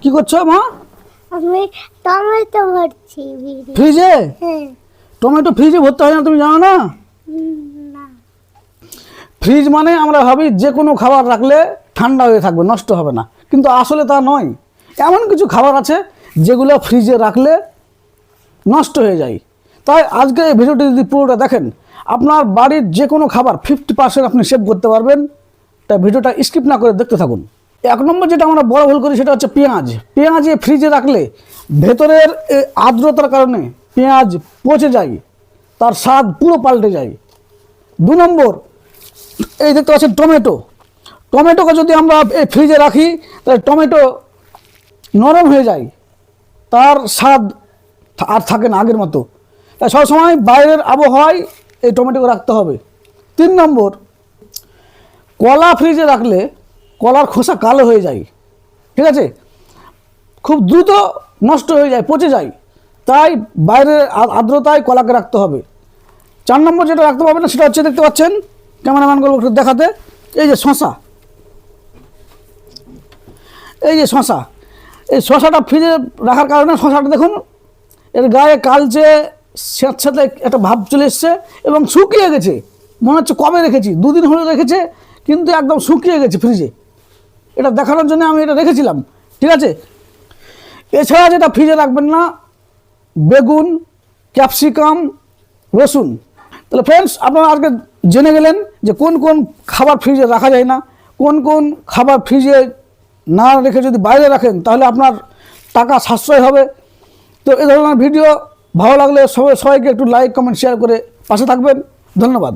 কি করছো মা? আমি টমেটো ভরছি ফ্রিজে? হ্যাঁ। টমেটো ফ্রিজে ভরতে হয় না, তুমি জানো না? না। ফ্রিজ মানে আমরা ভাবি যে কোনো খাবার রাখলে ঠান্ডা হয়ে থাকবে, নষ্ট হবে না, কিন্তু আসলে তা নয়। এমন কিছু খাবার আছে যেগুলো ফ্রিজে রাখলে নষ্ট হয়ে যায়। তাই আজকে এই ভিডিওটি যদি পুরোটা দেখেন, আপনার বাড়ির যে কোনো খাবার 50% আপনি সেভ করতে পারবেন। তাই ভিডিওটা স্কিপ না করে দেখতে থাকুন। এক নম্বর যেটা আমরা বড় ভুল করি সেটা হচ্ছে পেঁয়াজ। পেঁয়াজ ফ্রিজে রাখলে ভেতরের আর্দ্রতার কারণে পেঁয়াজ পচে যায়, তার স্বাদ পুরো পাল্টে যায়। 2 নম্বর, এই দেখতে পাচ্ছেন টমেটো। টমেটোকে যদি আমরা এই ফ্রিজে রাখি তাহলে টমেটো নরম হয়ে যায়, তার স্বাদ আর থাকে না আগের মতো। তাই সবসময় বাইরের আবহাওয়ায় এই টমেটোকে রাখতে হবে। 3 নম্বর, কলা ফ্রিজে রাখলে কলার খোসা কালো হয়ে যায়, ঠিক আছে, খুব দ্রুত নষ্ট হয়ে যায়, পচে যায়। তাই বাইরের আর্দ্রতায় কলাকে রাখতে হবে। 4 নম্বর যেটা রাখতে পারবেন না সেটা হচ্ছে, দেখতে পাচ্ছেন ক্যামেরাম্যানগুলো একটু দেখাতে, এই যে শশা। এই যে শশা, এই শশাটা ফ্রিজে রাখার কারণে শশাটা দেখুন এর গায়ে কালচে স্যাঁতস্যাঁতে একটা ভাব চলে এসছে এবং শুকিয়ে গেছে। মনে হচ্ছে কবে রেখেছি, 2 দিন হলে রেখেছে, কিন্তু একদম শুকিয়ে গেছে ফ্রিজে। এটা দেখানোর জন্য আমি এটা রেখেছিলাম, ঠিক আছে। এছাড়া যেটা ফ্রিজে রাখবেন না, বেগুন, ক্যাপসিকাম, রসুন। তাহলে ফ্রেন্ডস, আপনারা আজকে জেনে গেলেন যে কোন কোন খাবার ফ্রিজে রাখা যায় না, কোন কোন খাবার ফ্রিজে না রেখে যদি বাইরে রাখেন তাহলে আপনার টাকা সাশ্রয় হবে। তো এই ধরনের ভিডিও ভালো লাগলে সবাইকে একটু লাইক, কমেন্ট, শেয়ার করে পাশে থাকবেন। ধন্যবাদ।